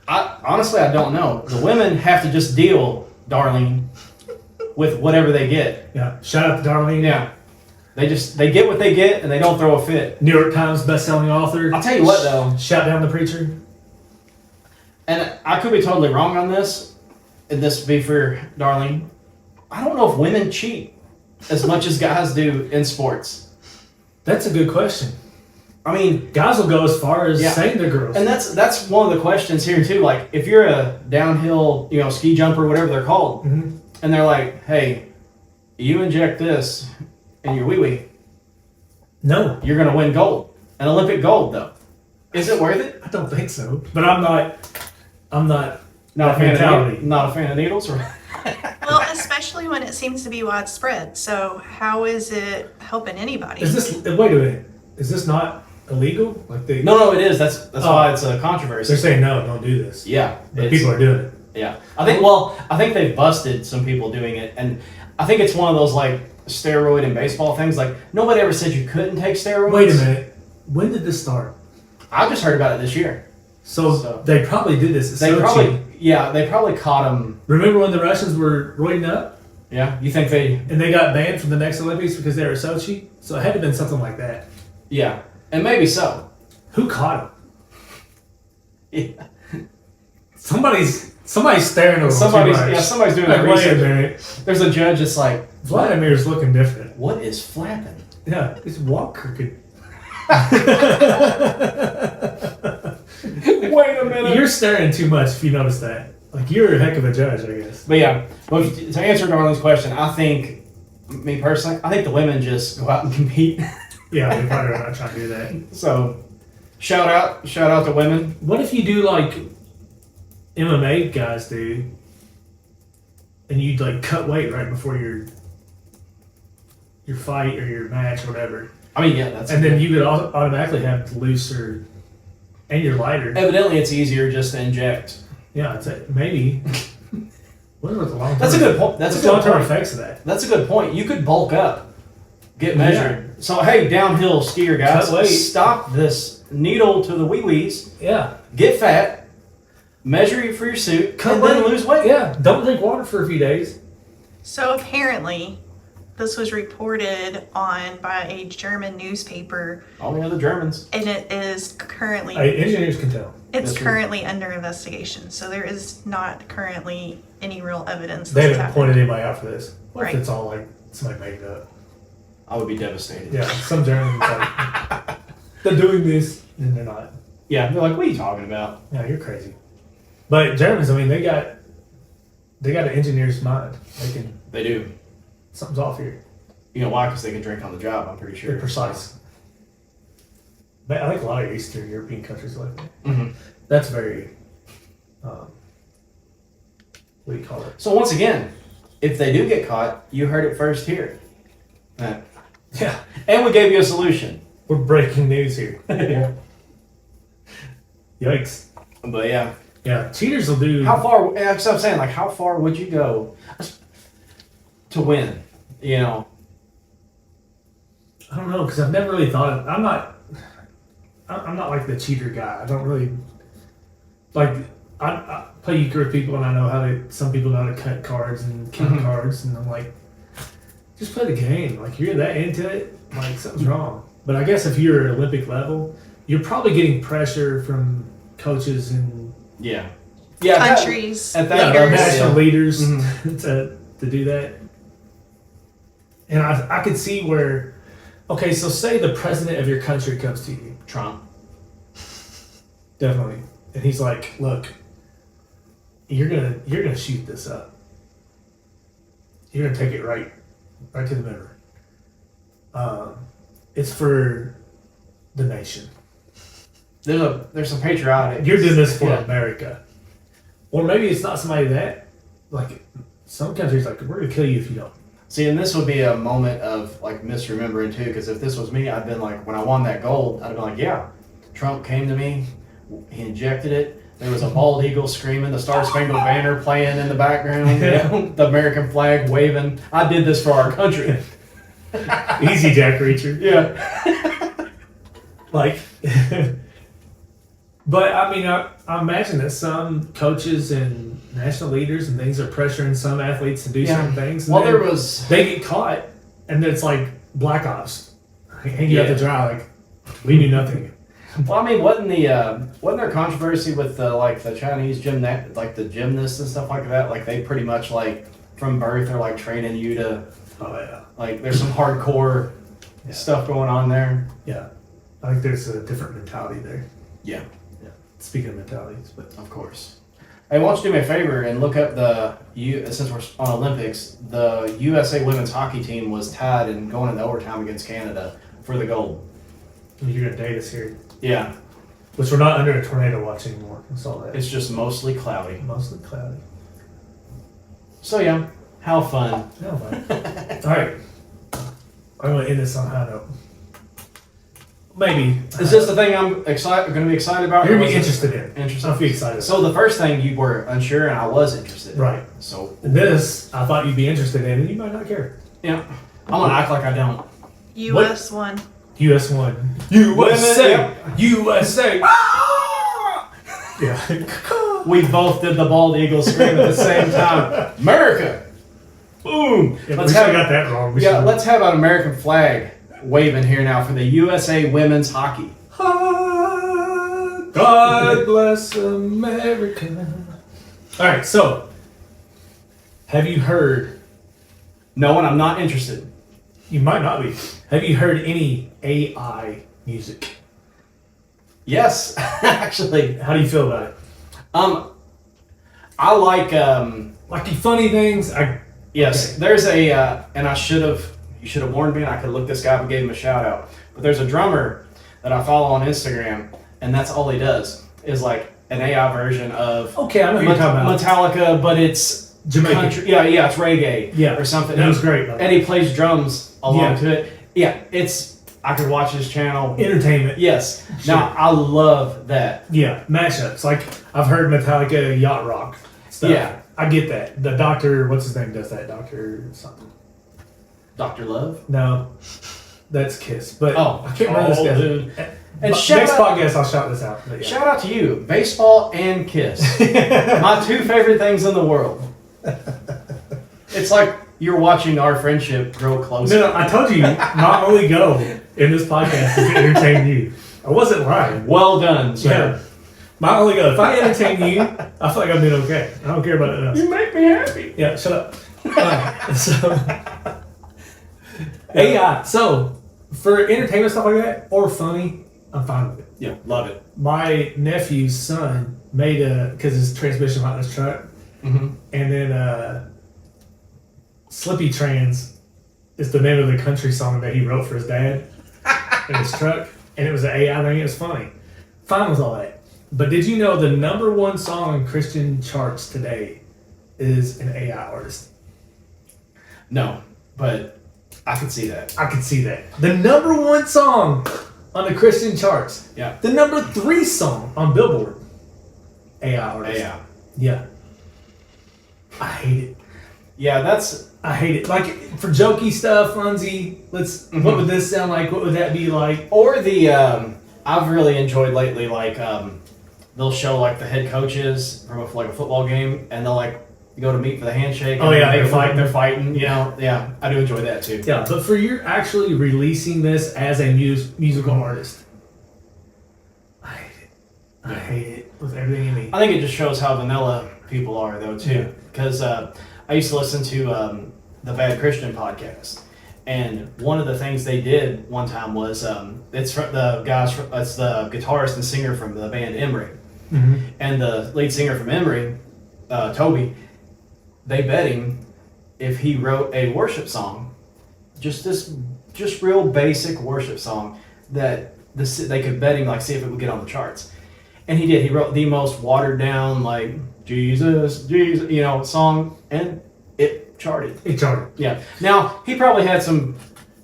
honestly, I don't know. The women have to just deal, darling, with whatever they get. Yeah, shout out to Darlene. Yeah. They get what they get and they don't throw a fit. New York Times best-selling author. I'll tell you what though, Shout down the preacher. and I could be totally wrong on this, and this would be for Darlene. I don't know if women cheat as much as guys do in sports. That's a good question. I mean, Guys will go as far as Yeah. saying they're girls. and that's one of the questions here too. Like, if you're a downhill, ski jumper, whatever they're called, Mhm. and they're like, "Hey, you inject this in your wee-wee, No, you're gonna win gold, an Olympic gold, though. Is it worth it?" I don't think so. But I'm not. Not a That fan mentality. of not a fan of needles, or Well, especially when it seems to be widespread. So how is it helping anybody? Is this? Wait a minute. Is this not illegal? Like they? No, it is. That's why it's a controversy. They're saying no, don't do this. Yeah, But people are doing it. Yeah, I think they've busted some people doing it, and I think it's one of those like steroid and baseball things. Like nobody ever said you couldn't take steroids. Wait a minute. When did this start? I just heard about it this year. So they probably did this. They probably caught them. Remember when the Russians were roiding up? Yeah, you think they? And they got banned from the next Olympics because they were Sochi? So it had to have been something like that. Yeah, and maybe so. Who caught them? Yeah. Somebody's staring over Somebody's doing like, the wait a research. minute. There's a judge that's like, Vladimir's looking different. what is flapping? Yeah, it's walk crooked. Wait a minute. You're staring too much if you notice that. Like, you're a heck of a judge, I guess. But yeah, to answer Darlene's question, I think, me personally, I think the women just go out and compete. Yeah, they probably are not trying to do that. So, shout out to women. What if you do like MMA guys do, and you like cut weight right before your fight or your match or whatever, I mean, yeah, that's. and then you would automatically have looser, and you're lighter. Evidently, it's easier just to inject. Yeah, maybe. What are the long? That's a good point. That's a good long-term point. effects of that. That's a good point. You could bulk up, get measured. So hey, downhill skier guys, Cut weight. stop this needle to the wee-wees. Yeah. Get fat, measure you for your suit, Cut and then weight. lose weight. Yeah. Don't drink water for a few days. So apparently, this was reported on by a German newspaper, All the other Germans. and it is currently Engineers can tell. it's That's true. currently under investigation. So there is not currently any real evidence. They this has haven't happened. pointed anybody out for this. What Right. if it's all like somebody made it up? I would be devastated. Yeah, some Germans like they're doing this and they're not. Yeah, they're like, what are you talking about? Yeah, you're crazy. But Germans, I mean, they got an engineer's mind. They do. Something's off here. You know why? Because they can drink on the job, I'm pretty sure. They're precise. But I think a lot of Eastern European countries are like that. Mm-hmm. That's very, what do you call it? So once again, if they do get caught, you heard it first here. Yeah, And we gave you a solution. we're breaking news here. Yeah. Yikes. But yeah. Yeah, cheaters will do. How far, that's what I'm saying, like how far would you go to win? You know? I don't know, because I've never really thought of. I'm not like the cheater guy. I don't really like. I play euchre with people, and I know how to. Some people know how to cut cards and count cards, and I'm like, just play the game. Like you're that into it, like something's wrong. But I guess if you're Olympic level, you're probably getting pressure from coaches and Yeah. Yeah. Countries, at that leaders. national leaders Mhm. to do that. And I could see where. Okay, so say the president of your country comes to you. Trump. Definitely. And he's like, look, you're gonna shoot this up. You're gonna take it right to the mirror. It's for the nation. There's some patriotic. You're doing this for Yeah. America. Or maybe it's not somebody that, like, some countries like, we're gonna kill you if you don't. See, and this would be a moment of like misremembering too, because if this was me, I'd been like, when I won that gold, I'd have been like, yeah, Trump came to me, he injected it. There was a bald eagle screaming, the Star Spangled Banner playing in the background, you know, the American flag waving. I did this for our country. Easy, Jack Reacher. Yeah. Like, but I mean, I imagine that some coaches and national leaders and things are pressuring some athletes to do Yeah. certain things. And Well, then there was. they get caught, and it's like black ops, hang you out Yeah. to dry. Like we knew nothing. Well, I mean, wasn't there controversy with the Chinese gymnasts and stuff like that? Like they pretty much like from birth are like training you to Oh yeah, like there's some hardcore Yeah. stuff going on there. yeah. I think there's a different mentality there. Yeah. Speaking of mentalities, but Of course. Hey, why don't you do me a favor and look up since we're on Olympics, the USA women's hockey team was tied and going into overtime against Canada for the gold. you're gonna date us here, Yeah, which we're not under a tornado watch anymore. I saw that. it's just mostly cloudy. Mostly cloudy. So yeah, how fun. No, man. All right. I'm gonna end this on a high note. Maybe. Is this the thing I'm going to be excited about? You're or going to be was it- interested in. Interested. I'll be excited. So the first thing you were unsure, and I was interested. Right. So This, I thought you'd be interested in, and you might not care. yeah, I'm gonna act like I don't. US one. US 1. USA! USA! Yeah. We both did the bald eagle scream at the same time. America! Boom! Yeah, Let's we have got that wrong. let's have an American flag waving here now for the USA women's hockey. God bless America. All right, so have you heard? No, and I'm not interested. You might not be. Have you heard any AI music? Yes, actually. How do you feel about it? I like Like the funny things. yes. Okay. There's a and you should have warned me, and I could look this guy up and gave him a shout out. But there's a drummer that I follow on Instagram, and that's all he does is like an AI version of Okay, I know who you're talking about. Metallica, but it's Jamaican. country. Yeah, it's reggae. Yeah, or something. that was great. And he plays drums along Yeah. to it. Yeah, I could watch his channel. Entertainment. Yes. Sure. Now I love that. Yeah, mashups. Like I've heard Metallica yacht rock stuff. Yeah. I get that. The doctor, what's his name, does that. Doctor something. Dr. Love. No, that's Kiss. But Oh, I can't remember this guy. dude. And But shout next out, podcast, I'll shout this out. But yeah. shout out to you, baseball and Kiss, my two favorite things in the world. It's like you're watching our friendship grow closer. No, I told you my only goal in this podcast is to entertain you. I wasn't lying. Well done, sir. Yeah. My only goal. If I entertain you, I feel like I'm doing okay. I don't care about anything else. You make me happy. Yeah, shut up. So AI. So for entertainment stuff like that or funny, I'm fine with it. Yeah, love it. My nephew's son made because his transmission went in his truck, Mm-hmm. and then Slippy Trans is the name of the country song that he wrote for his dad in his truck, and it was an AI thing. It was funny. Fine with all that. But did you know the #1 song on Christian charts today is an AI artist? No, but I could see that. I could see that. The #1 song on the Christian charts. Yeah. The #3 song on Billboard. AI artist. Yeah. Yeah. I hate it. Yeah, that's I hate it. Like for jokey stuff, funsy. What would this sound like? What would that be like? or the I've really enjoyed lately like they'll show like the head coaches from like a football game, and they'll like go to meet for the handshake. Oh, and yeah, they they're look like fighting. they're fighting. You know, yeah, I do enjoy that too. Yeah, but for you actually releasing this as a musical artist, I hate it. I hate it with everything in me. I think it just shows how vanilla people are, though, too. Because I used to listen to the Bad Christian podcast, and one of the things they did one time was it's the guitarist and singer from the band Emery, Mm-hmm. and the lead singer from Emery, Toby. They bet him if he wrote a worship song, just real basic worship song that they could bet him see if it would get on the charts. And he did. He wrote the most watered down Jesus, song, and it charted. It charted. Yeah. Now he probably had some.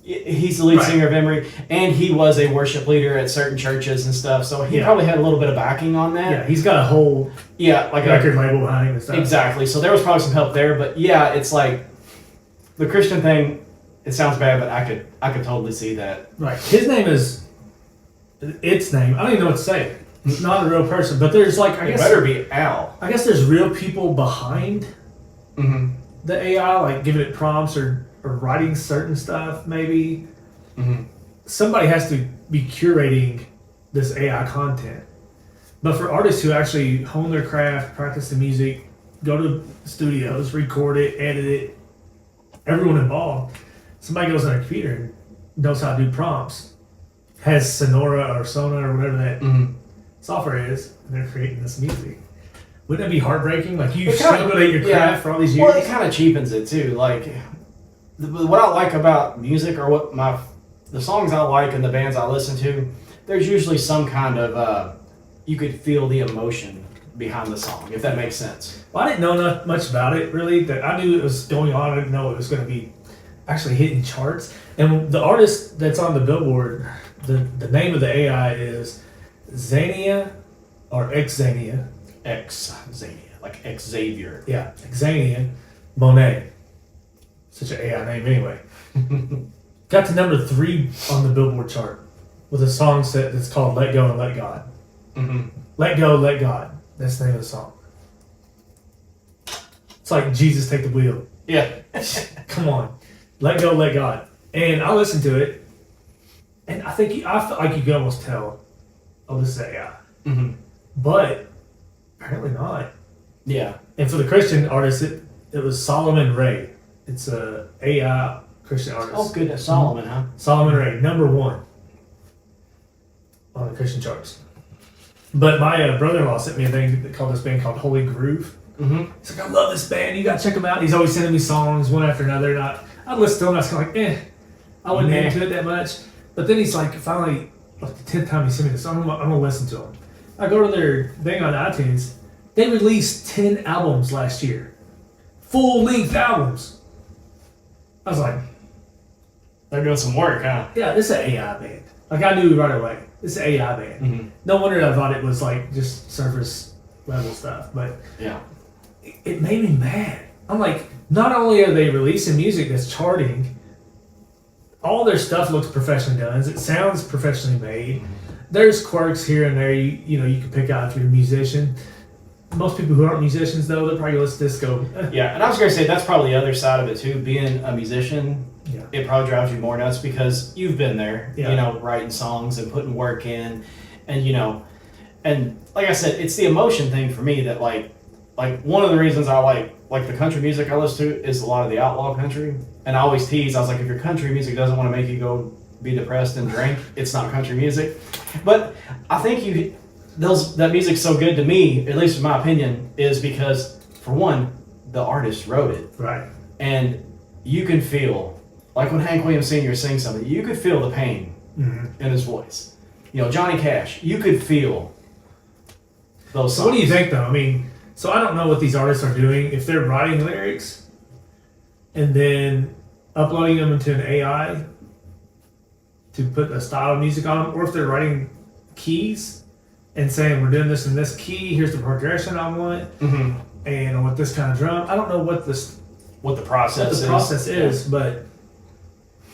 He's the lead Right. singer of Emery, and he was a worship leader at certain churches and stuff. So he Yeah. probably had a little bit of backing on that. Yeah, he's got a whole Yeah, like record label behind him and stuff. exactly. So there was probably some help there, but yeah, it's like the Christian thing. It sounds bad, but I could totally see that. Right. His name is. Its name. I don't even know what to say. It's not a real person, but there's I It guess. better be Al. I guess there's real people behind Mm-hmm. the AI, giving it prompts or writing certain stuff. Maybe Mm-hmm. somebody has to be curating this AI content. But for artists who actually hone their craft, practice the music, go to studios, record it, edit it, everyone involved, somebody goes on a computer and knows how to do prompts, has Sonora or Sona or whatever that Mm-hmm. software is, and they're creating this music. Wouldn't that be heartbreaking? You It kinda- struggled at your yeah. craft for all these years. Well, it kind of cheapens it too. What I like about music, or what the songs I like and the bands I listen to, there's usually some kind of you could feel the emotion behind the song, if that makes sense. Well, I didn't know much about it, really. That I knew it was going on. I didn't know it was going to be actually hitting charts. And the artist that's on the Billboard, the name of the AI is Xania or Xania. Xavier, like Xavier. Yeah, Xania Monet. Such an AI name anyway. Got to number 3 on the Billboard chart with a song set that's called Let Go and Let God. Mm-hmm. Let Go, Let God. That's the name of the song. It's like Jesus Take the Wheel. Yeah. Come on. Let Go, Let God. And I listened to it, and I felt like you could almost tell, oh, this is AI. Mm-hmm. But apparently not. Yeah. And for the Christian artist, it was Solomon Ray. It's a AI Christian artist. Oh, goodness. Solomon, huh? Solomon Ray, number 1 on the Christian charts. But my brother-in-law sent me a thing called this band called Holy Groove. Mm-hmm. He's like, I love this band. You gotta check them out. He's always sending me songs one after another. And I listen to them. I was kind of like, I wasn't into it that much. But then he's like, finally, like the 10th time he sent me this song, I'm gonna listen to them. I go to their thing on iTunes. They released 10 albums last year, full-length albums. I was like, They're doing some work, huh? yeah, this is an AI band. Like I knew right away, this is an AI band. Mm-hmm. No wonder I thought it was like just surface level stuff. But Yeah. it made me mad. I'm like, not only are they releasing music that's charting, all their stuff looks professionally done. It sounds professionally made. There's quirks here and there you can pick out if you're a musician. Most people who aren't musicians, though, they're probably listen to this go. Yeah, and I was going to say that's probably the other side of it too. Being a musician, Yeah. it probably drives you more nuts because you've been there, Yeah. writing songs and putting work in, and and like I said, it's the emotion thing for me that like one of the reasons I like the country music I listen to is a lot of the outlaw country, and I always tease. I was like, if your country music doesn't want to make you go be depressed and drink, it's not country music. But I think that music's so good to me, at least in my opinion, is because for one, the artist wrote it. Right. And you can feel, like when Hank Williams Sr. sings something, you could feel the pain in his voice. Johnny Cash, you could feel those songs. So what do you think, though? I mean, so I don't know what these artists are doing. If they're writing lyrics and then uploading them into an AI to put a style of music on them, or if they're writing keys and saying, we're doing this in this key, here's the progression I want, and I want this kind of drum. I don't know what the process is, but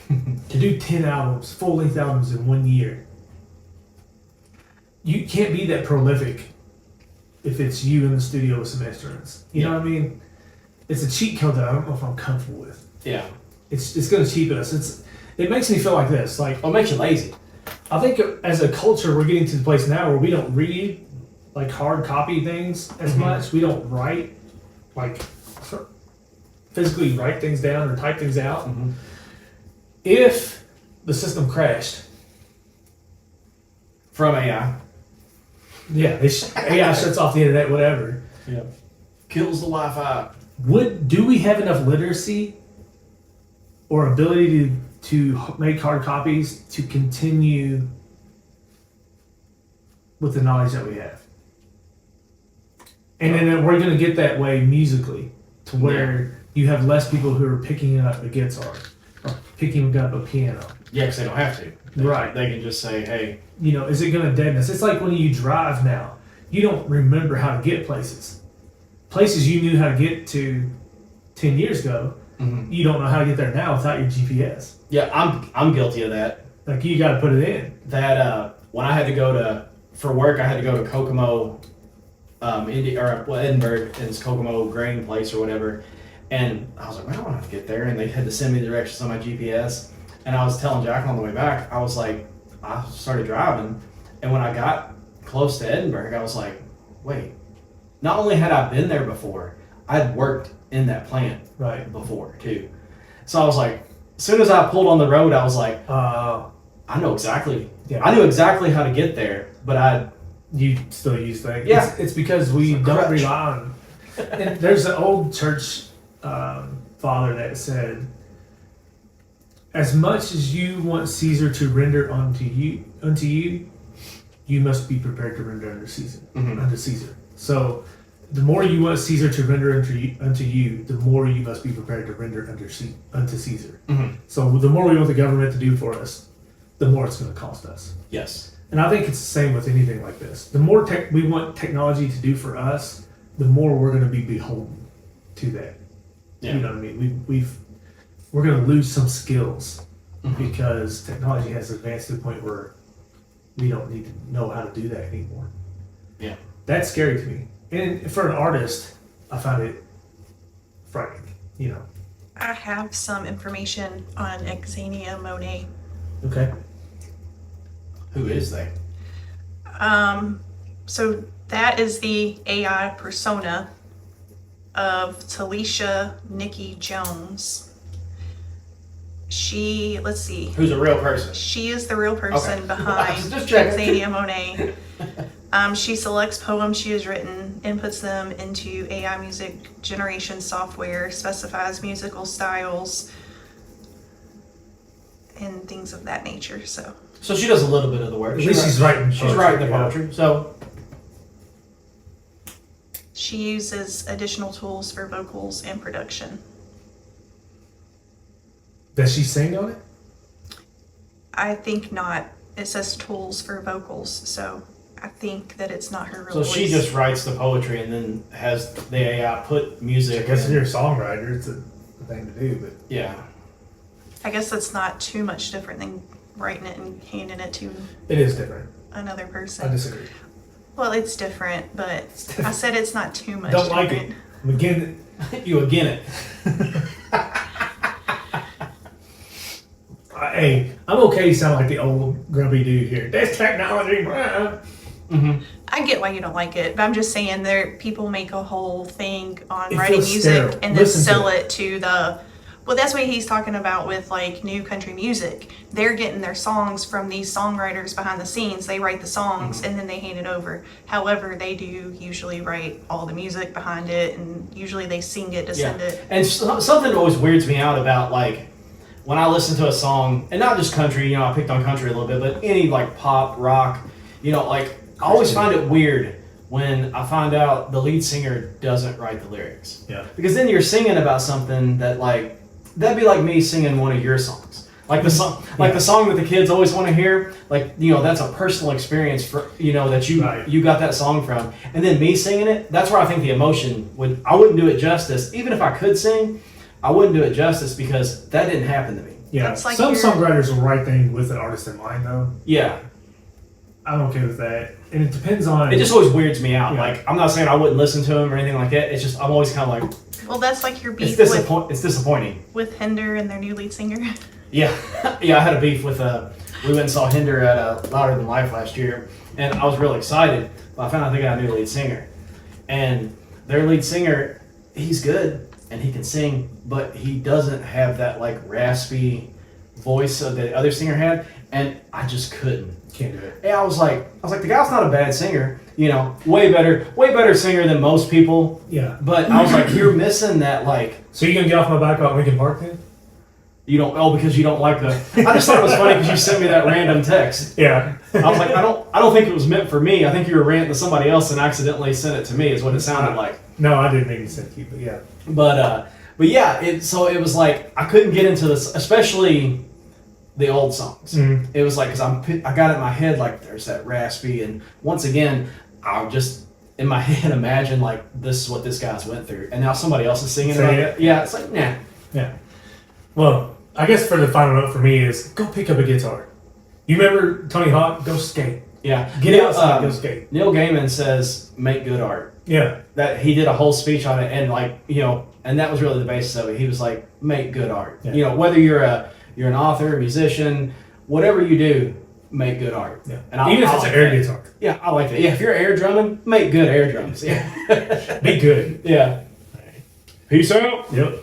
to do 10 albums, full-length albums in 1 year, you can't be that prolific if it's you in the studio with some instruments. You know what I mean? It's a cheat code that I don't know if I'm comfortable with. Yeah. It's going to cheapen us. It makes me feel like this. Like, Well, it makes you lazy. I think as a culture, we're getting to the place now where we don't read like hard copy things as much. We don't write, like physically write things down or type things out. If the system crashed, From AI. yeah, AI shuts off the internet, whatever. Yeah. Kills the Wi-Fi. Do we have enough literacy or ability to make hard copies to continue with the knowledge that we have? And then we're going to get that way musically to where you have less people who are picking up a guitar or picking up a piano. Yeah, because they don't have to. They can just say, hey. Is it going to deaden us? It's like when you drive now, you don't remember how to get places. Places you knew how to get to 10 years ago, you don't know how to get there now without your GPS. Yeah, I'm guilty of that. Like, you got to put it in. That when I had to go for work, I had to go to Kokomo, Edinburgh, and it's Kokomo grain place or whatever. And I was like, well, I don't know how to get there. And they had to send me the directions on my GPS. And I was telling Jack on the way back, I was like, I started driving. And when I got close to Edinburgh, I was like, wait, not only had I been there before, I'd worked in that plant before too. So I was like, as soon as I pulled on the road, I was like, I know exactly. Yeah. I knew exactly how to get there, but you still use things. Yeah. It's because we don't rely on. And there's an old church father that said, as much as you want Caesar to render unto you, you must be prepared to render unto Caesar. Unto Caesar. So the more you want Caesar to render unto you, the more you must be prepared to render unto Caesar. So the more we want the government to do for us, the more it's going to cost us. Yes. And I think it's the same with anything like this. The more we want technology to do for us, the more we're going to be beholden to that. Yeah. You know what I mean? We're going to lose some skills because technology has advanced to the point where we don't need to know how to do that anymore. Yeah. That's scary to me. And for an artist, I find it frightening, you know. I have some information on Exania Monet. Okay. Who is they? So that is the AI persona of Talisha Nikki Jones. Let's see. Who's a real person? She is the real person Okay. behind Just checking. Exania Monet. She selects poems she has written, inputs them into AI music generation software, specifies musical styles, and things of that nature. So she does a little bit of the work. At least she's writing. She's writing the poetry. So she uses additional tools for vocals and production. Does she sing on it? I think not. It says tools for vocals, so I think that it's not her real So voice. she just writes the poetry and then has the AI put music. I guess if you're a songwriter, it's a thing to do, but Yeah. I guess that's not too much different than writing it and handing it to it is different. another I person. disagree. Well, it's different, but I said it's not too much Don't like different. it. I'm again. You again it. Hey, I'm okay to sound like the old grumpy dude here. That's technology. Mm-hmm. I get why you don't like it, but I'm just saying people make a whole thing on It writing feels music sterile. and then Listen to sell it. it to the. Well, that's what he's talking about with like new country music. They're getting their songs from these songwriters behind the scenes. They write the songs and then they hand it over. However, they do usually write all the music behind it, and usually they sing it to send it. And something that always weirds me out about like when I listen to a song, and not just country, you know, I picked on country a little bit, but any like pop, rock, you know, like I always find it weird when I find out the lead singer doesn't write the lyrics. Yeah. Because then you're singing about something that like, that'd be like me singing one of your songs. Like the song, like the song that the kids always want to hear. Like, you know, that's a personal experience for, you know, that you got that song from. And then me singing it, that's where I think the emotion I wouldn't do it justice. Even if I could sing, I wouldn't do it justice because that didn't happen to me. Yeah. That's like Some songwriters will write things with an artist in mind, though. Yeah. I'm okay with that. And it depends on. It just always weirds me out. Yeah. Like, I'm not saying I wouldn't listen to him or anything like that. It's just, I'm always kind of like, Well, that's like your beef it's disappointing. with Hinder and their new lead singer. Yeah. Yeah, I had a beef with, we went and saw Hinder at Louder Than Life last year, and I was really excited. But I found out they got a new lead singer. And their lead singer, he's good, and he can sing, but he doesn't have that, like, raspy voice that the other singer had, and I just couldn't. Can't do it. Yeah, I was like, the guy's not a bad singer, you know, way better singer than most people. Yeah. But I was like, you're missing that, like, So you gonna get off my back about Linkin Park then? you don't, because you don't like the. I just thought it was funny because you sent me that random text. Yeah. I was like, I don't think it was meant for me. I think you were ranting to somebody else and accidentally sent it to me. Is what it sounded like. No, I didn't mean to send you, but yeah. But yeah, so it was like I couldn't get into this, especially the old songs. Mhm. It was like because I got it in my head like there's that raspy, and once again I'll just in my head imagine like this is what this guy's went through, and now somebody else is singing Say about it. it. Yeah, it's like nah. Yeah. Well, I guess for the final note for me is go pick up a guitar. You remember Tony Hawk? Go skate. Yeah, Get outside, go skate. Neil Gaiman says make good art. Yeah. That he did a whole speech on it, and like you know, and that was really the basis of it. He was like, make good art. Yeah. You know, whether you're an author, a musician, whatever you do, make good art. Yeah. And Even if it's like an air that. guitar. Yeah, I like that. Yeah, if you're air drumming, make good air drums. Yeah. Be good. Yeah. Peace out. Yep.